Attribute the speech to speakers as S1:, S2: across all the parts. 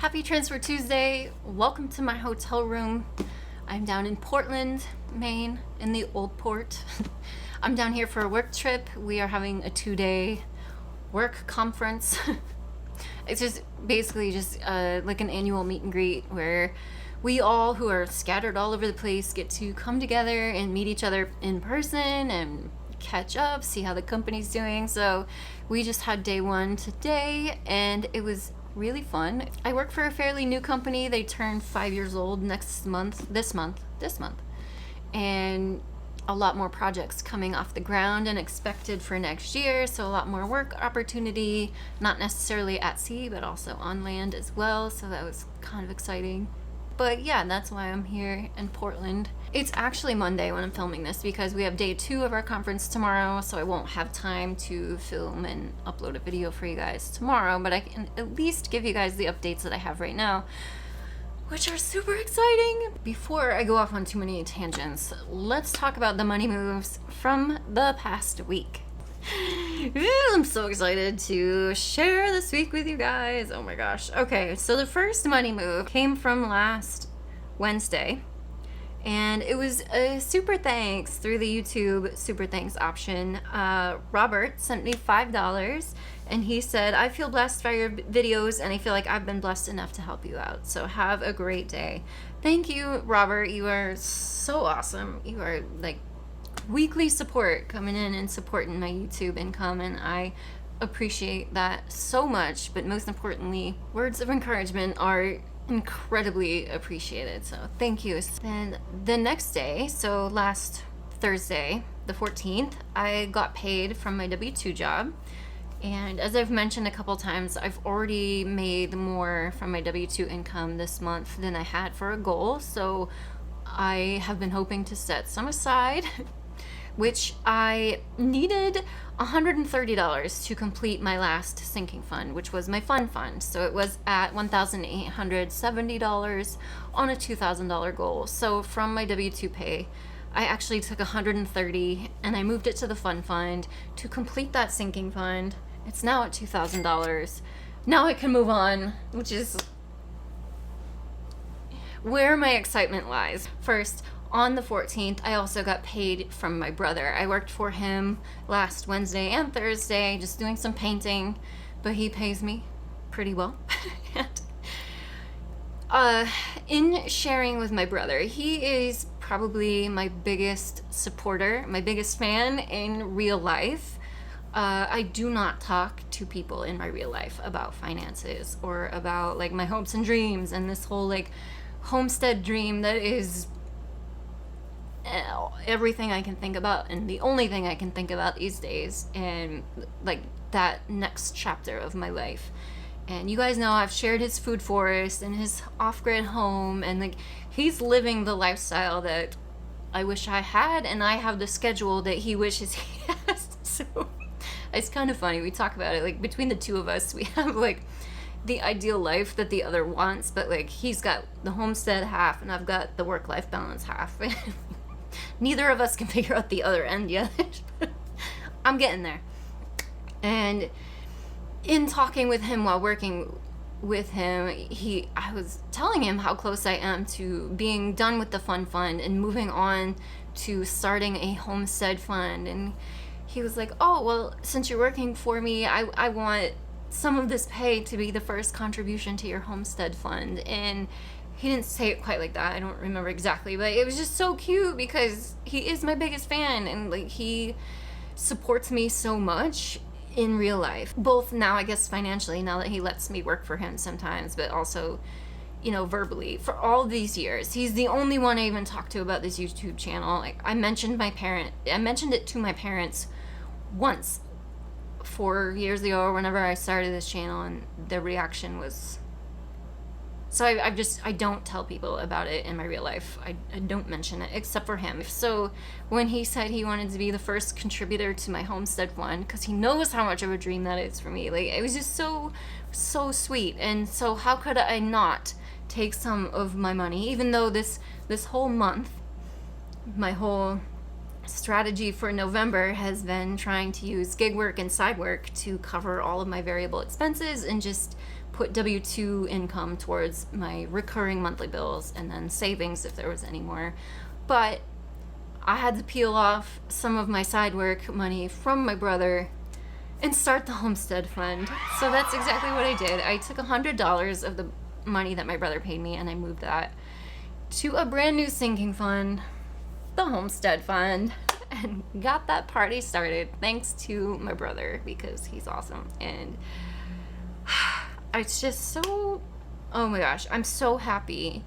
S1: Happy Transfer Tuesday. Welcome to my hotel room. I'm down in Portland, Maine, in the Old Port. I'm down here for a work trip. We are having a 2-day work conference. It's just basically just like an annual meet and greet where we all who are scattered all over the place get to come together and meet each other in person and catch up, see how the company's doing. So we just had day one today and it was really fun. I work for a fairly new company. They turn 5 years old this month, and a lot more projects coming off the ground and expected for next year. So a lot more work opportunity, not necessarily at sea, but also on land as well. So that was kind of exciting. But yeah, that's why I'm here in Portland. It's actually Monday when I'm filming this because we have day 2 of our conference tomorrow, so I won't have time to film and upload a video for you guys tomorrow, but I can at least give you guys the updates that I have right now, which are super exciting. Before I go off on too many tangents, let's talk about the money moves from the past week. I'm so excited to share this week with you guys. Oh my gosh. Okay, so the first money move came from last Wednesday, and it was a super thanks through the YouTube super thanks option. Robert sent me $5 and he said, "I feel blessed by your videos and I feel like I've been blessed enough to help you out. So have a great day." Thank you, Robert. You are so awesome. You are like weekly support coming in and supporting my YouTube income, and I appreciate that so much. But most importantly, words of encouragement are incredibly appreciated, so thank you. Then the next day, so last Thursday the 14th, I got paid from my W-2 job, and as I've mentioned a couple times, I've already made more from my W-2 income this month than I had for a goal, so I have been hoping to set some aside, which I needed $130 to complete my last sinking fund, which was my fund. So it was at $1,870 on a $2,000 goal. So from my W-2 pay, I actually took $130 and I moved it to the fund to complete that sinking fund. It's now at $2,000. Now I can move on, which is where my excitement lies. First, on the 14th, I also got paid from my brother. I worked for him last Wednesday and Thursday, just doing some painting, but he pays me pretty well. In sharing with my brother, he is probably my biggest supporter, my biggest fan in real life. I do not talk to people in my real life about finances or about like my hopes and dreams and this whole like homestead dream that is everything I can think about and the only thing I can think about these days, and like that next chapter of my life. And you guys know I've shared his food forest and his off-grid home, and like he's living the lifestyle that I wish I had, and I have the schedule that he wishes he has. So it's kind of funny, we talk about it, like between the two of us we have like the ideal life that the other wants, but like he's got the homestead half and I've got the work-life balance half. Neither of us can figure out the other end yet. I'm getting there. And in talking with him while working with him, I was telling him how close I am to being done with the fund and moving on to starting a homestead fund. And he was like, "Oh, well, since you're working for me, I want some of this pay to be the first contribution to your homestead fund." And he didn't say it quite like that. I don't remember exactly, but it was just so cute because he is my biggest fan and like he supports me so much in real life. Both now, I guess financially, now that he lets me work for him sometimes, but also, you know, verbally. For all these years, he's the only one I even talked to about this YouTube channel. Like I mentioned it to my parents once 4 years ago or whenever I started this channel, and their reaction was, so I don't tell people about it in my real life. I don't mention it except for him. So when he said he wanted to be the first contributor to my homestead fund, because he knows how much of a dream that is for me, like it was just so sweet. And so how could I not take some of my money, even though this whole month, my whole strategy for November has been trying to use gig work and side work to cover all of my variable expenses and just put W-2 income towards my recurring monthly bills and then savings if there was any more. But I had to peel off some of my side work money from my brother and start the Homestead fund. So that's exactly what I did. I took $100 of the money that my brother paid me and I moved that to a brand new sinking fund, the Homestead fund, and got that party started thanks to my brother because he's awesome. And it's just so, oh my gosh, I'm so happy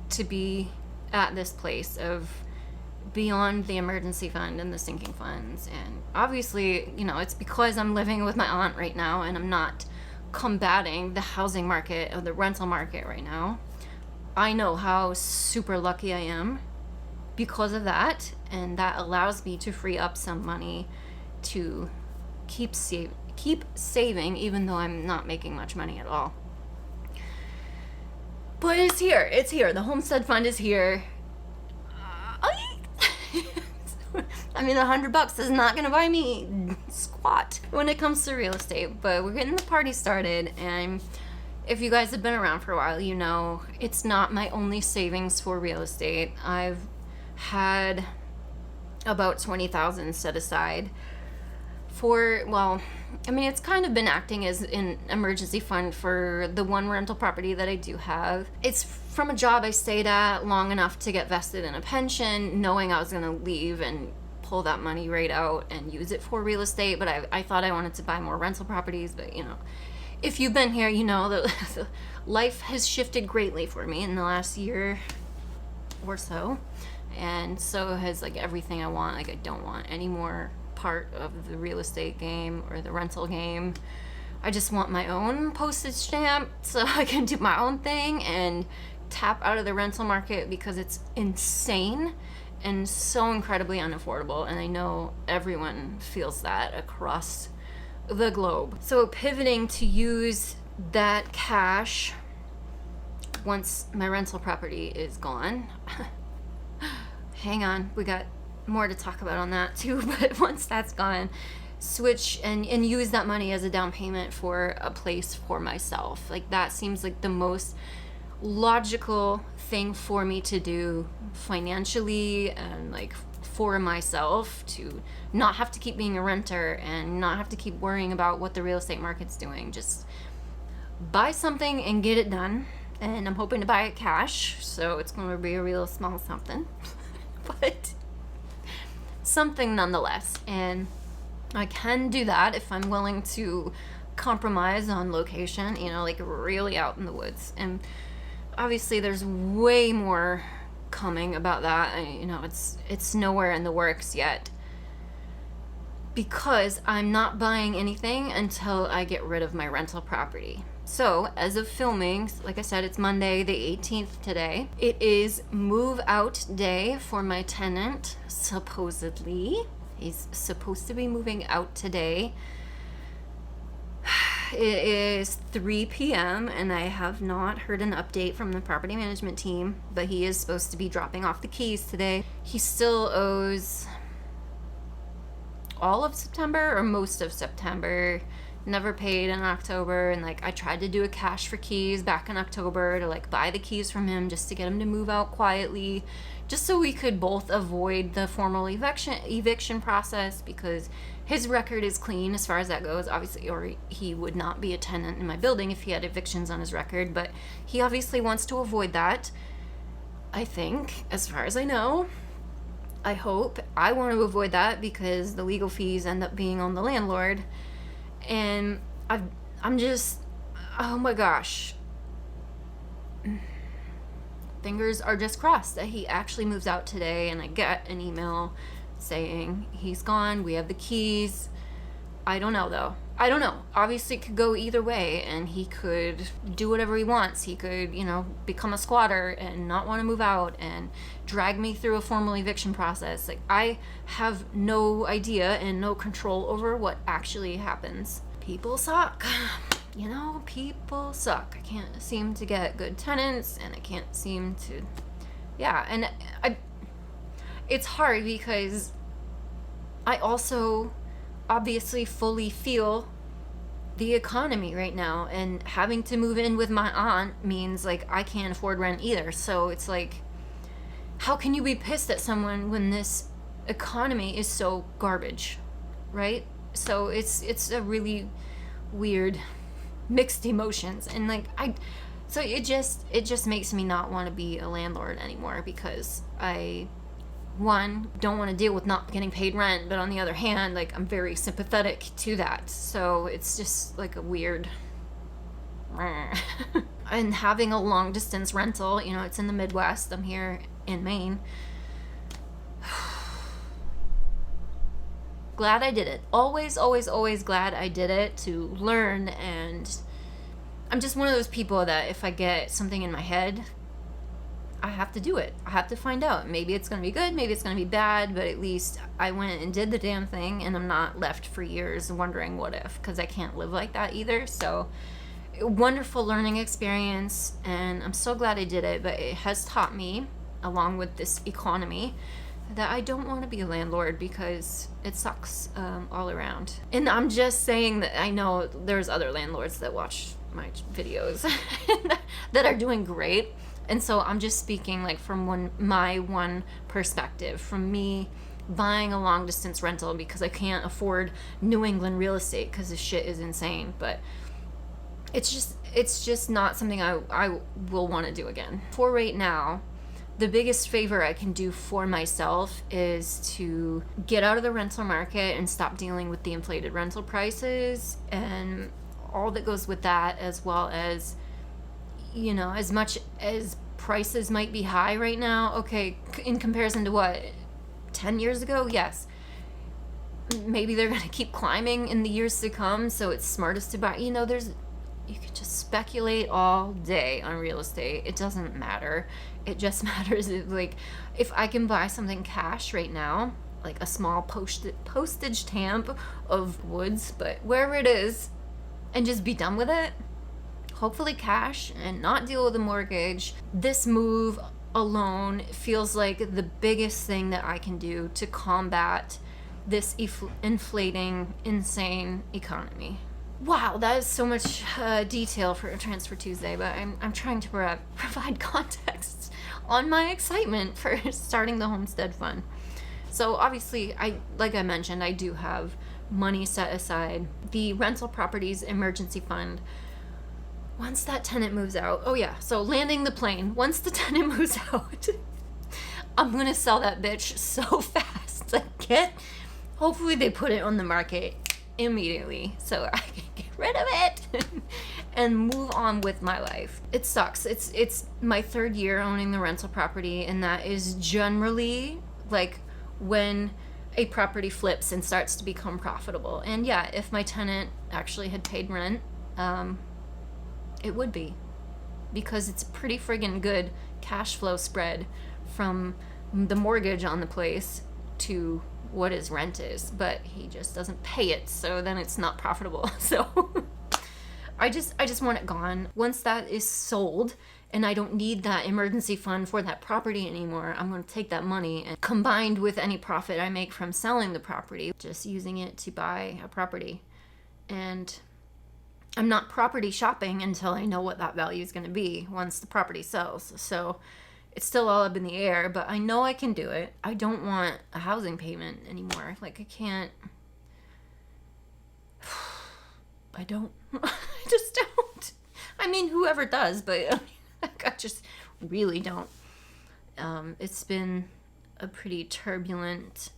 S1: to be at this place of beyond the emergency fund and the sinking funds. And obviously, you know, it's because I'm living with my aunt right now and I'm not combating the housing market or the rental market right now. I know how super lucky I am because of that, and that allows me to free up some money to keep saving even though I'm not making much money at all. But it's here. The Homestead fund is here. I mean, $100 is not gonna buy me squat when it comes to real estate, but we're getting the party started. And if you guys have been around for a while, you know it's not my only savings for real estate. I've had about $20,000 set aside for, well, I mean, it's kind of been acting as an emergency fund for the one rental property that I do have. It's from a job I stayed at long enough to get vested in a pension, knowing I was going to leave and pull that money right out and use it for real estate. But I thought I wanted to buy more rental properties. But, you know, if you've been here, you know that life has shifted greatly for me in the last year or so. And so has like everything I want. Like I don't want any more part of the real estate game or the rental game. I just want my own postage stamp so I can do my own thing and tap out of the rental market because it's insane and so incredibly unaffordable. And I know everyone feels that across the globe. So pivoting to use that cash once my rental property is gone. Hang on, we got more to talk about on that too, but once that's gone, switch and use that money as a down payment for a place for myself. Like that seems like the most logical thing for me to do financially and like for myself, to not have to keep being a renter and not have to keep worrying about what the real estate market's doing. Just buy something and get it done. And I'm hoping to buy it cash, so it's going to be a real small something. But something nonetheless. And I can do that if I'm willing to compromise on location, you know, like really out in the woods. And obviously there's way more coming about that. You know, it's nowhere in the works yet because I'm not buying anything until I get rid of my rental property. So, as of filming, like I said, it's Monday the 18th today. It is move out day for my tenant, supposedly. He's supposed to be moving out today. It is 3 p.m. and I have not heard an update from the property management team, but he is supposed to be dropping off the keys today. He still owes all of September or most of September. Never paid in October, and like I tried to do a cash for keys back in October to like buy the keys from him just to get him to move out quietly, just so we could both avoid the formal eviction process, because his record is clean as far as that goes, obviously, or he would not be a tenant in my building if he had evictions on his record. But he obviously wants to avoid that, I think, as far as I know. I hope. I want to avoid that because the legal fees end up being on the landlord. And I'm just, oh my gosh, fingers are just crossed that he actually moves out today. And I get an email saying he's gone, we have the keys. I don't know though. I don't know. Obviously it could go either way, and he could do whatever he wants. He could, you know, become a squatter and not want to move out and drag me through a formal eviction process. Like, I have no idea and no control over what actually happens. People suck. You know, people suck. I can't seem to get good tenants, and I can't seem to, yeah. And it's hard because I also obviously fully feel the economy right now, and having to move in with my aunt means like I can't afford rent either. So it's like, how can you be pissed at someone when this economy is so garbage, right? So it's a really weird mixed emotions, and like so it just makes me not want to be a landlord anymore, because I, one, don't want to deal with not getting paid rent, but on the other hand, like, I'm very sympathetic to that. So it's just like a weird and having a long distance rental, you know, it's in the Midwest, I'm here in Maine. Glad I did it. Always, always, always glad I did it, to learn. And I'm just one of those people that if I get something in my head, I have to do it. I have to find out. Maybe it's going to be good, maybe it's going to be bad, but at least I went and did the damn thing, and I'm not left for years wondering what if, because I can't live like that either. So, wonderful learning experience, and I'm so glad I did it, but it has taught me, along with this economy, that I don't want to be a landlord, because it sucks all around. And I'm just saying that I know there's other landlords that watch my videos that are doing great. And so I'm just speaking like from my one perspective, from me buying a long distance rental because I can't afford New England real estate because this shit is insane. But it's just not something I will want to do again. For right now, the biggest favor I can do for myself is to get out of the rental market and stop dealing with the inflated rental prices and all that goes with that, as well as, you know, as much as prices might be high right now, okay, in comparison to what, 10 years ago? Yes. Maybe they're going to keep climbing in the years to come, so it's smartest to buy, you know, you could just speculate all day on real estate. It doesn't matter. It just matters if I can buy something cash right now, like a small postage stamp of woods, but wherever it is, and just be done with it. Hopefully cash, and not deal with a mortgage. This move alone feels like the biggest thing that I can do to combat this inflating, insane economy. Wow, that is so much detail for a Transfer Tuesday, but I'm trying to provide context on my excitement for starting the Homestead Fund. So obviously, like I mentioned, I do have money set aside. The rental properties emergency fund, once that tenant moves out, oh yeah, so landing the plane, once the tenant moves out, I'm gonna sell that bitch so fast. Hopefully they put it on the market immediately so I can get rid of it and move on with my life. It sucks. It's my third year owning the rental property, and that is generally like when a property flips and starts to become profitable. And yeah, if my tenant actually had paid rent, it would be, because it's a pretty friggin' good cash flow spread from the mortgage on the place to what his rent is, but he just doesn't pay it, so then it's not profitable. So I just want it gone. Once that is sold and I don't need that emergency fund for that property anymore, I'm going to take that money and, combined with any profit I make from selling the property, just using it to buy a property. And I'm not property shopping until I know what that value is going to be once the property sells. So it's still all up in the air, but I know I can do it. I don't want a housing payment anymore. Like, I can't. I don't. I just don't. I mean, whoever does, but I just really don't. It's been a pretty turbulent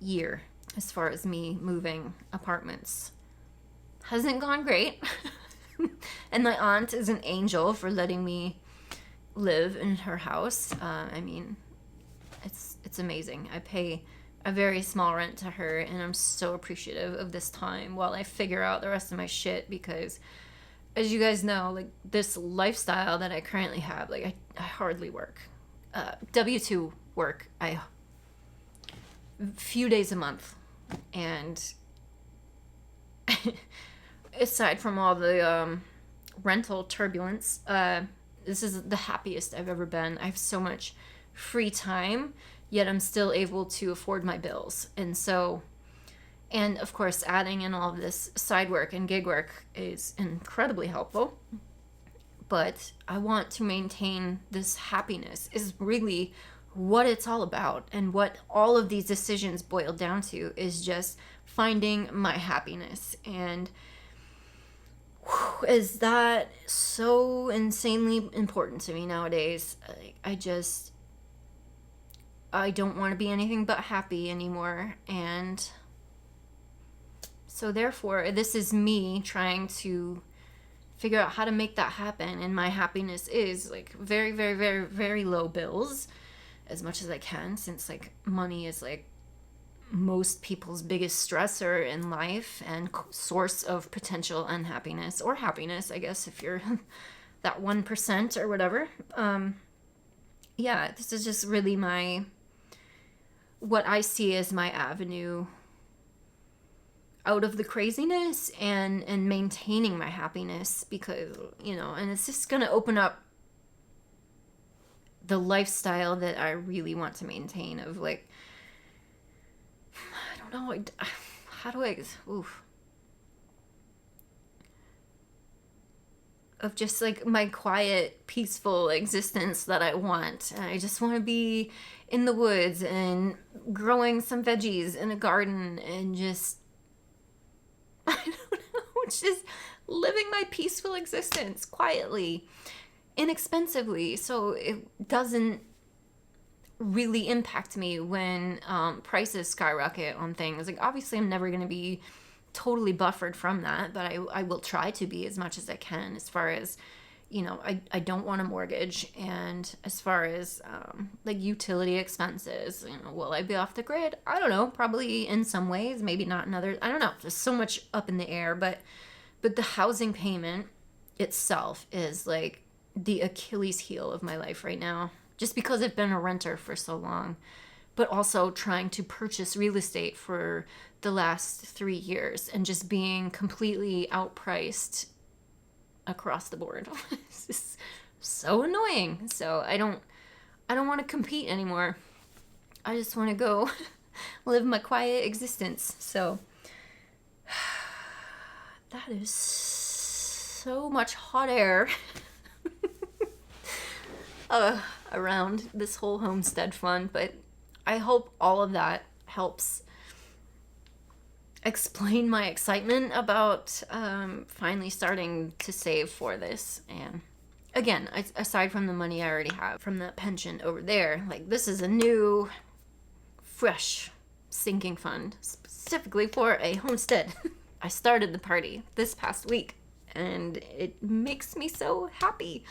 S1: year as far as me moving apartments. Hasn't gone great. And my aunt is an angel for letting me live in her house. I mean, it's amazing. I pay a very small rent to her, and I'm so appreciative of this time while I figure out the rest of my shit, because as you guys know, like, this lifestyle that I currently have, like, I hardly work. W-2 work, a few days a month, and aside from all the rental turbulence, this is the happiest I've ever been. I have so much free time, yet I'm still able to afford my bills. And so And of course, adding in all of this side work and gig work is incredibly helpful. But I want to maintain this happiness, is really what it's all about. And what all of these decisions boil down to is just finding my happiness. And is that so insanely important to me nowadays? I don't want to be anything but happy anymore. And so therefore, this is me trying to figure out how to make that happen. And my happiness is like very, very, very, very low bills, as much as I can, since like money is like most people's biggest stressor in life and source of potential unhappiness, or happiness, I guess, if you're that 1% or whatever. Yeah, this is just really what I see as my avenue out of the craziness and maintaining my happiness, because, and it's just going to open up the lifestyle that I really want to maintain of like, I don't know, how do I, of just like my quiet, peaceful existence that I want. And I just want to be in the woods and growing some veggies in a garden and just, I don't know, just living my peaceful existence quietly, inexpensively, so it doesn't really impact me when prices skyrocket on things. Like, obviously I'm never going to be totally buffered from that, but I will try to be as much as I can, as far as, I don't want a mortgage. And as far as like utility expenses, will I be off the grid? I don't know, probably in some ways, maybe not in others. I don't know, there's so much up in the air. But the housing payment itself is like the Achilles heel of my life right now, just because I've been a renter for so long, but also trying to purchase real estate for the last 3 years and just being completely outpriced across the board. This is so annoying. So I don't want to compete anymore. I just want to go live my quiet existence. So that is so much hot air around this whole homestead fund, but I hope all of that helps explain my excitement about finally starting to save for this. And again, aside from the money I already have from that pension over there, like, this is a new, fresh sinking fund specifically for a homestead. I started the party this past week, and it makes me so happy.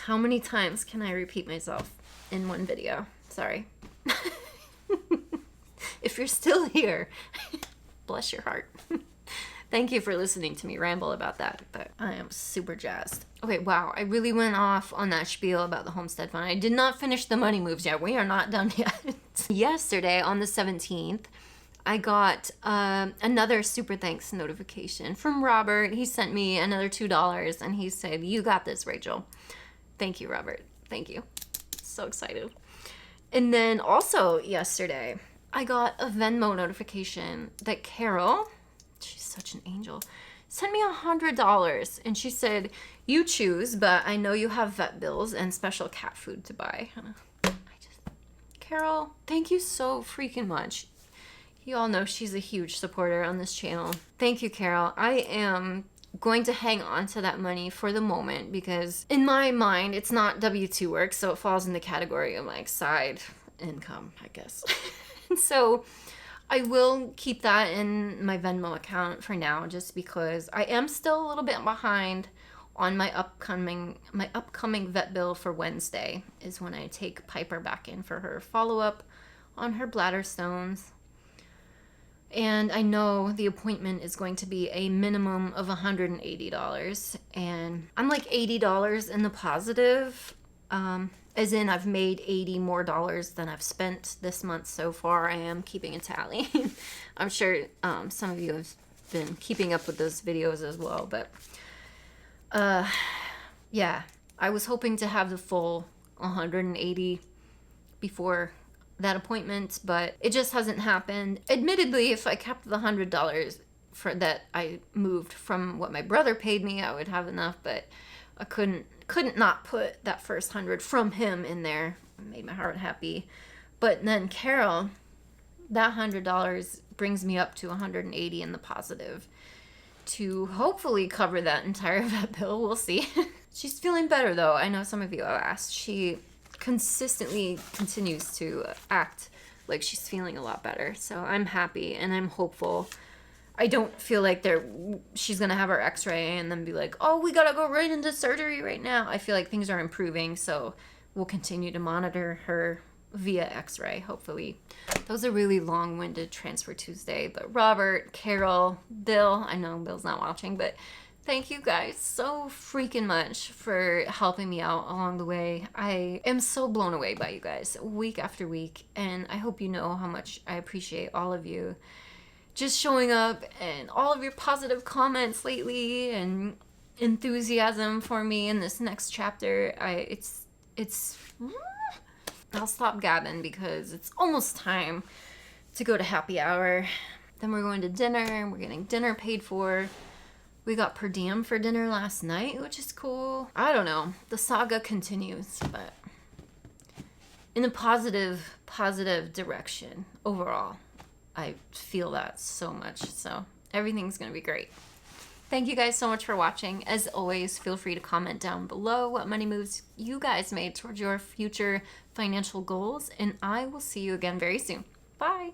S1: How many times can I repeat myself in one video? Sorry. If you're still here, bless your heart. Thank you for listening to me ramble about that, but I am super jazzed. Okay, wow, I really went off on that spiel about the homestead fund. I did not finish the money moves yet. We are not done yet. Yesterday, on the 17th, I got another super thanks notification from Robert. He sent me another $2, and he said, "You got this, Rachel." Thank you, Robert. Thank you. So excited. And then also yesterday, I got a Venmo notification that Carol, she's such an angel, sent me $100. And she said, "You choose, but I know you have vet bills and special cat food to buy." Carol, thank you so freaking much. You all know she's a huge supporter on this channel. Thank you, Carol. I am going to hang on to that money for the moment, because in my mind, it's not W-2 work, so it falls in the category of like side income, I guess. And so I will keep that in my Venmo account for now, just because I am still a little bit behind on my upcoming vet bill for Wednesday, is when I take Piper back in for her follow-up on her bladder stones. And I know the appointment is going to be a minimum of $180. And I'm like $80 in the positive, as in I've made $80 more than I've spent this month so far. I am keeping a tally. I'm sure some of you have been keeping up with those videos as well. But yeah, I was hoping to have the full 180 before that appointment, but it just hasn't happened. Admittedly, if I kept the $100 for that I moved from what my brother paid me, I would have enough, but I couldn't not put that first 100 from him in there. It made my heart happy. But then Carol, that $100 brings me up to 180 in the positive to hopefully cover that entire vet bill. We'll see. She's feeling better though. I know some of you have asked. She consistently continues to act like she's feeling a lot better. So I'm happy and I'm hopeful. I don't feel like she's gonna have her x-ray and then be like, oh, we gotta go right into surgery right now. I feel like things are improving, so we'll continue to monitor her via x-ray, hopefully. That was a really long-winded Transfer Tuesday, but Robert, Carol, Bill, I know Bill's not watching, but thank you guys so freaking much for helping me out along the way. I am so blown away by you guys week after week, and I hope you know how much I appreciate all of you just showing up and all of your positive comments lately and enthusiasm for me in this next chapter. I'll stop gabbing because it's almost time to go to happy hour. Then we're going to dinner and we're getting dinner paid for. We got per diem for dinner last night, which is cool. I don't know. The saga continues, but in a positive direction overall. I feel that so much. So everything's going to be great. Thank you guys so much for watching. As always, feel free to comment down below what money moves you guys made towards your future financial goals. And I will see you again very soon. Bye.